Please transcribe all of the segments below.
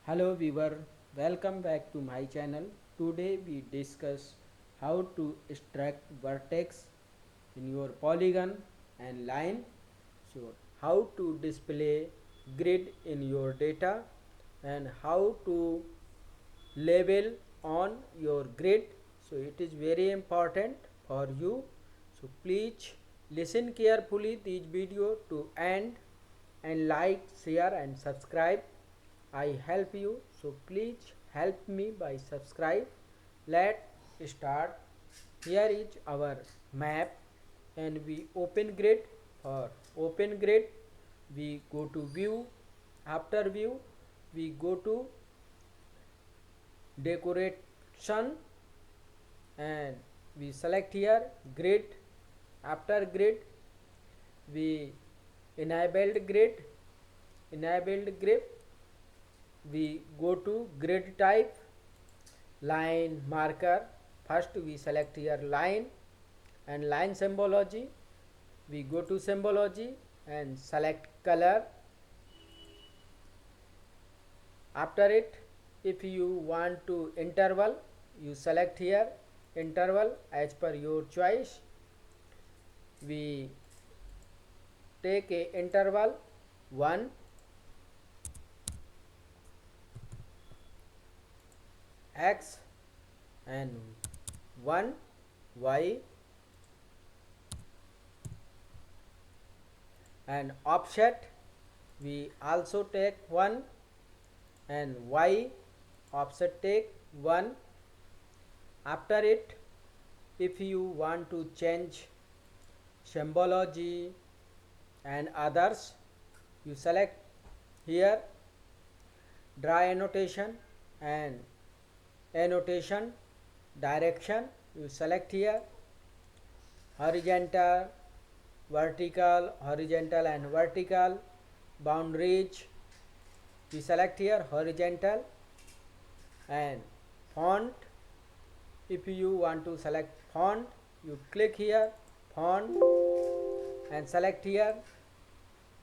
Hello viewer, welcome back to my channel. Today we discuss how to extract vertex in your polygon and line. So how to display grid in your data and how to label on your grid. So it is very important for you. So please listen carefully this video to end and like, share and subscribe. I help you, so please help me by subscribe. Let's start. Here is our map and we open grid. For open grid we go to view. After view we go to decoration and we select here grid. After grid we enabled grid we go to grid type line marker. First we select here line and line symbology. We go to symbology and select color. After it, if you want to interval, you select here interval as per your choice. We take a interval 1 x and 1 y, and offset we also take 1 and y offset take 1. After it, if you want to change symbology and others, you select here draw annotation and annotation direction. You select here horizontal, horizontal and vertical boundaries. We select here horizontal and font. If you want to select font, you click here font and select here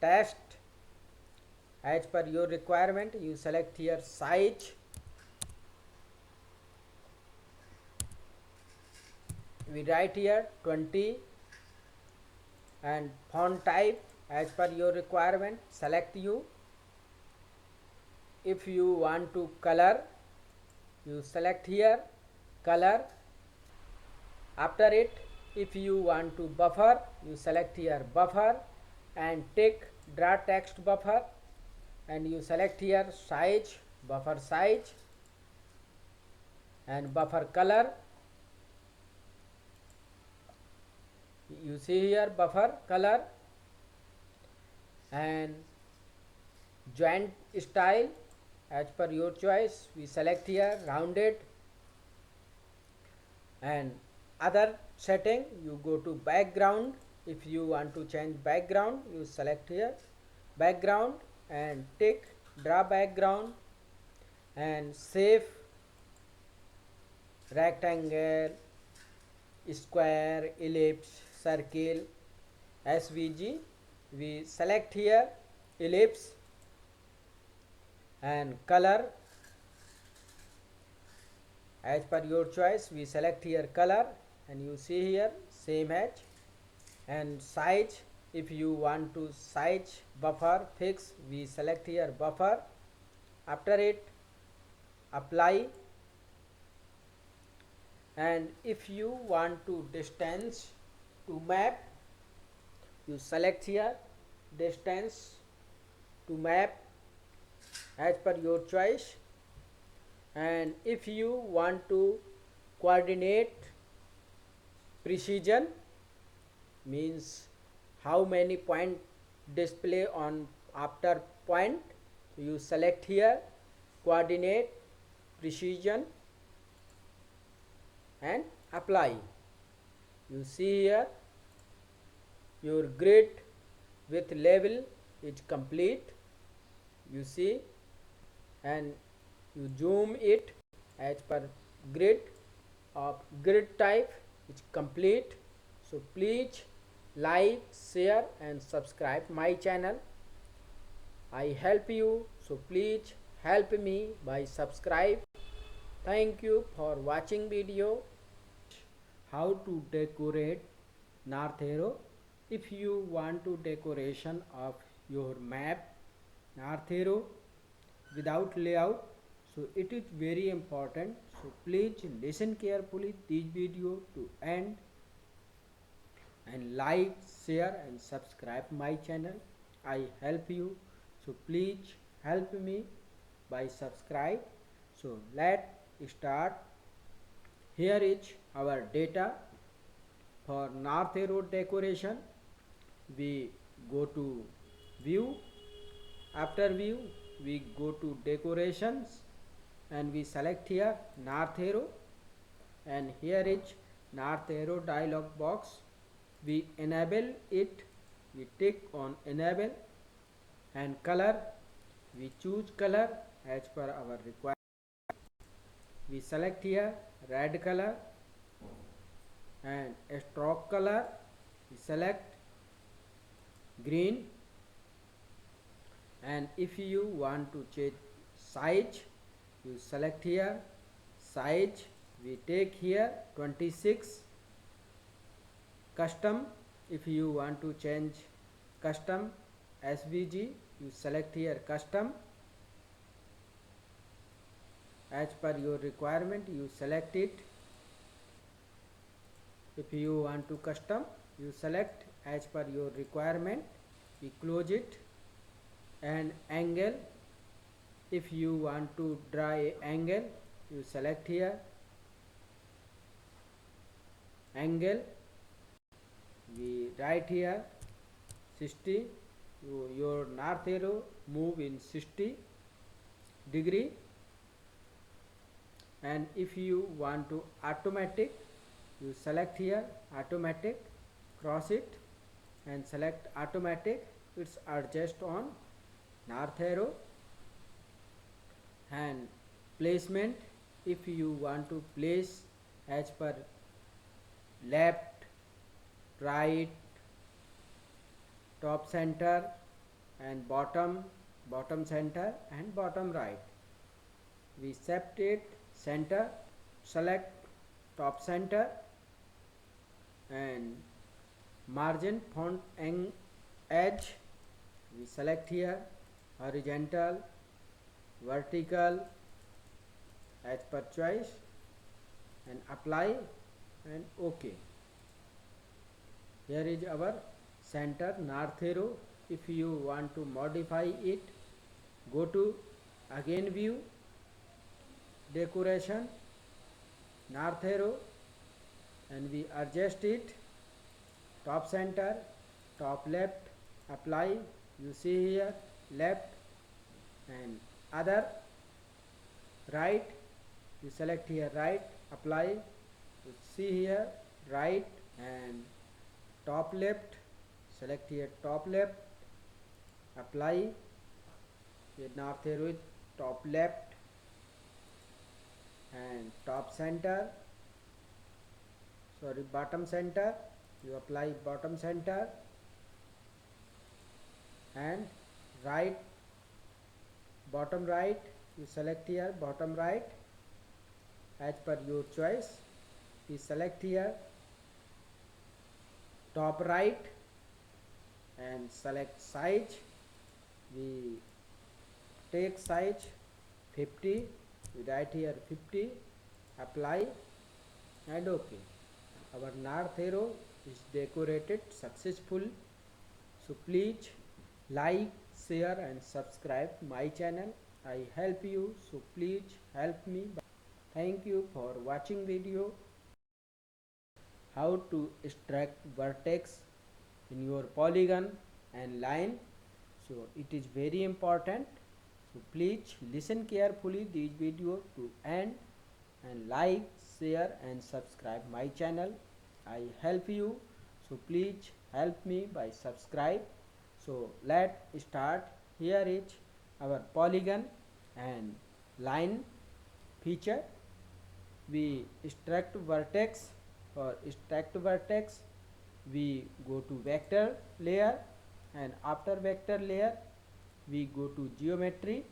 text as per your requirement. You select here size. We write here 20 and font type as per your requirement. Select you. If you want to color, you select here color. After it, if you want to buffer, you select here buffer and take draw text buffer and you select here size, buffer size and buffer color. You see here buffer color and joint style as per your choice. We select here rounded and other setting. You go to background. If you want to change background, you select here background and tick draw background and save rectangle, square, ellipse, circle, svg. We select here ellipse and color as per your choice. We select here color and you see here same as. And size, if you want to size buffer fix, we select here buffer. After it, apply. And if you want to distance to map, you select here distance to map as per your choice. And if you want to coordinate precision, means how many point display on after point, you select here coordinate precision and apply. You see here your grid with label is complete. You see, and you zoom it as per grid of grid type is complete. So please like, share and subscribe my channel. I help you, so please help me by subscribe. Thank you for watching video. How to decorate North Arrow. If you want to decoration of your map North Arrow without layout, so it is very important, so please listen carefully this video to end and like, share and subscribe my channel. I help you, so please help me by subscribe. So let's start. Here is our data for North Arrow decoration. We go to view. After view we go to decorations and we select here North Arrow, and here is North Arrow dialog box. We enable it, we tick on enable, and color we choose color as per our requirement. We select here red color, and stroke color we select green. And if you want to change size, you select here size, we take here 26. Custom, if you want to change custom SVG, you select here custom. As per your requirement you select it. If you want to custom, you select as per your requirement. We close it. And angle, if you want to draw a angle, you select here angle, we write here 60. Your North Arrow move in 60 degree. And if you want to automatic, you select here automatic, cross it and select automatic. It's adjust on North Arrow. And placement, if you want to place as per left, right, top center and bottom center and bottom right, we set it center, select top center, and margin font and edge we select here horizontal, vertical as per choice, and apply and OK. Here is our center North Arrow. If you want to modify it, go to again view, decoration, North Arrow, and we adjust it top center, top left, apply. You see here left, and other right, you select here right, apply. You see here right, and top left, select here top left, apply. Here North Arrow is top left, and top center, sorry bottom center, you apply bottom center, and right, bottom right, you select here bottom right as per your choice. We select here top right and select size. We take size 50, we write here 50, apply and OK. Our North Arrow is decorated successful. So please like, share and subscribe my channel. I help you, so please help me. Thank you for watching video. How to extract vertex in your polygon and line. So it is very important, so please listen carefully this video to end and like, share and subscribe my channel. I help you, so please help me by subscribe. So let's start. Here is our polygon and line feature. We extract vertex. For extract vertex we go to vector layer, and after vector layer we go to geometry,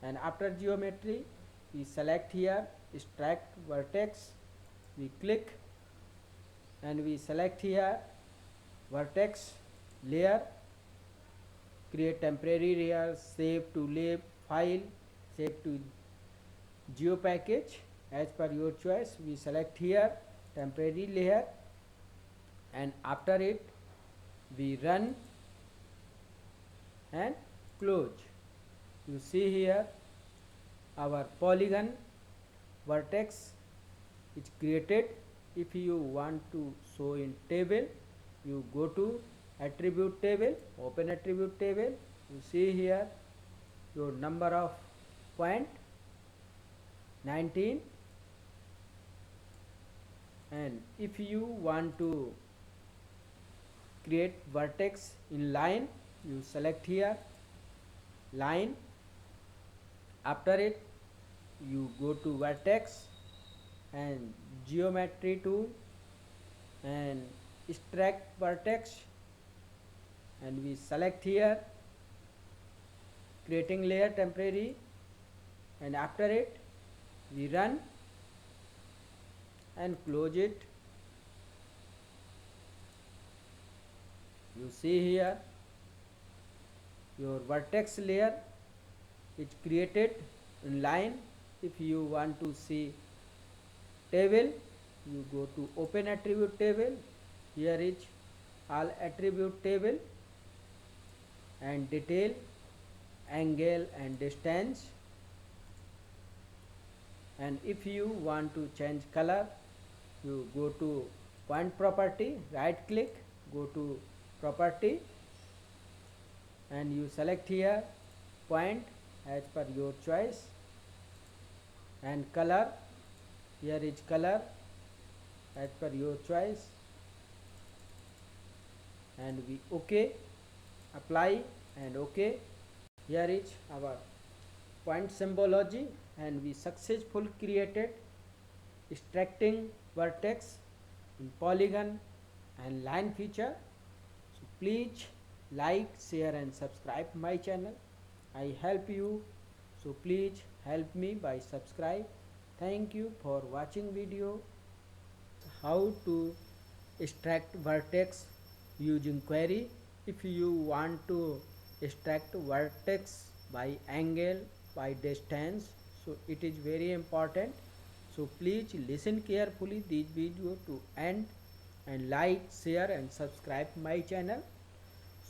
and after geometry we select here extract vertex, we click and we select here vertex layer, create temporary layer, save to lib file, save to geo package as per your choice. We select here temporary layer and after it we run and close. You see here our polygon vertex is created. If you want to show in table, you go to attribute table, open attribute table, you see here your number of point 19, and if you want to create vertex in line, you select here line, after it you go to vertex and geometry tool and extract vertex, and we select here creating layer temporary, and after it we run and close it. You see here your vertex layer is created in line. If you want to see table, you go to open attribute table, here is all attribute table and detail, angle and distance, and if you want to change color, you go to point property, right click, go to property and you select here point as per your choice, and color, here is color as per your choice, and we OK, apply and OK. Here is our point symbology and we successfully created extracting vertex in polygon and line feature. So please like, share and subscribe my channel. I help you, so please help me by subscribe. Thank you for watching video how to extract vertex using query. If you want to extract vertex by angle, by distance, so it is very important. So please listen carefully this video to end and like, share and subscribe my channel.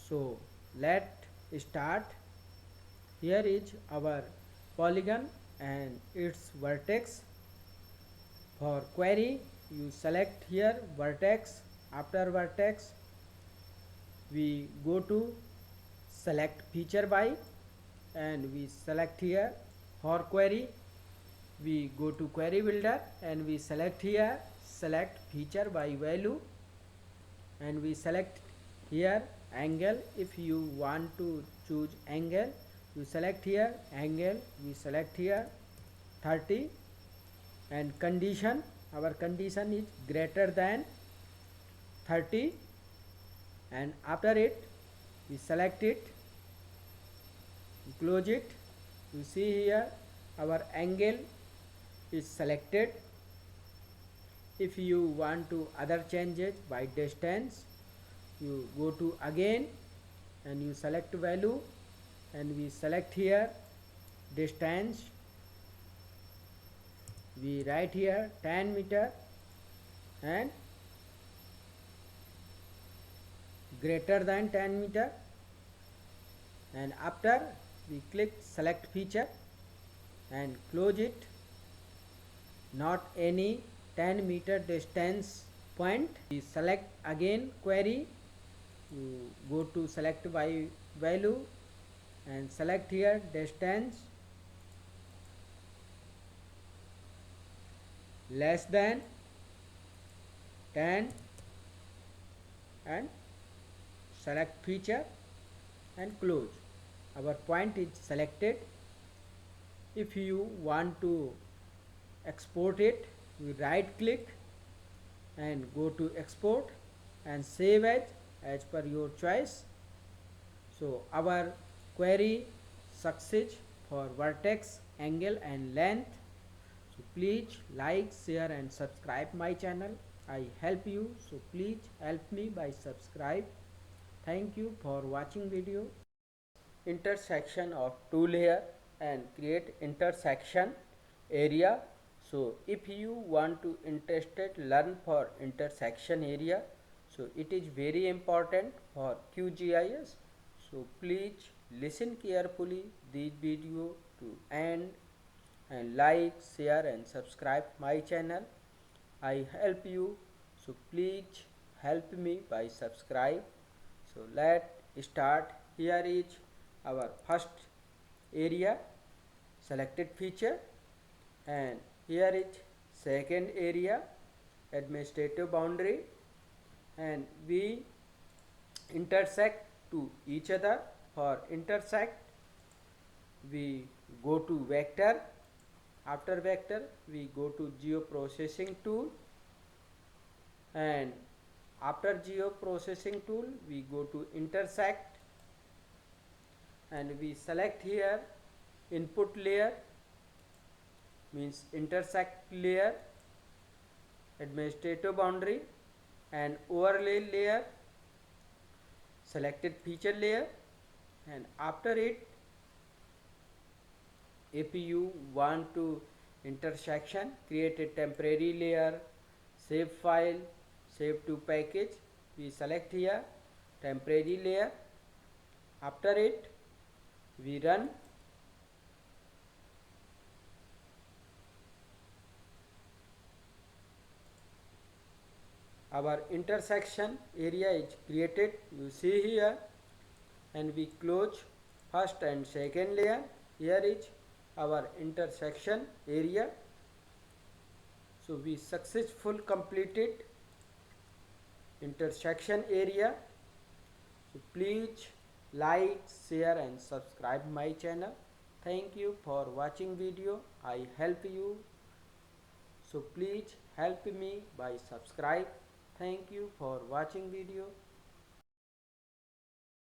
So let start. Here is our polygon and its vertex. For query, you select here vertex, after vertex we go to select feature by and we select here. For query we go to query builder and we select here select feature by value and we select here angle. If you want to choose angle, you select here angle, we select here 30, and condition, our condition is greater than 30, and after it we select it, we close it. You see here our angle is selected. If you want to other changes by distance, you go to again and you select value and we select here distance, we write here 10 meter and greater than 10 meter, and after we click select feature and close it. Not any 10 meter distance point, we select again query, you go to select by value and select here distance less than 10 and select feature and close. Our point is selected. If you want to export it, we right click and go to export and save as per your choice. So our query successful for vertex, angle and length. So please like, share and subscribe my channel. I help you, so please help me by subscribe. Thank you for watching video. Intersection of two layer and create intersection area. So if you want to interested learn for intersection area, so it is very important for QGIS. So please listen carefully this video to end and like, share and subscribe my channel. I help you, so please help me by subscribe. So let start. Here is our first area selected feature, and here is second area administrative boundary, and we intersect to each other. For intersect we go to vector. After vector we go to geoprocessing tool, and after geoprocessing tool we go to intersect, and we select here input layer, means intersect layer, administrative boundary and overlay layer, selected feature layer. And after it, if you want to intersection, create a temporary layer, save file, save to package, we select here temporary layer. After it we run. Our intersection area is created, you see here, and we close first and second layer. Here is our intersection area. So we successful completed intersection area. So please like, share and subscribe my channel. Thank you for watching video. I help you, so please help me by subscribe. Thank you for watching video.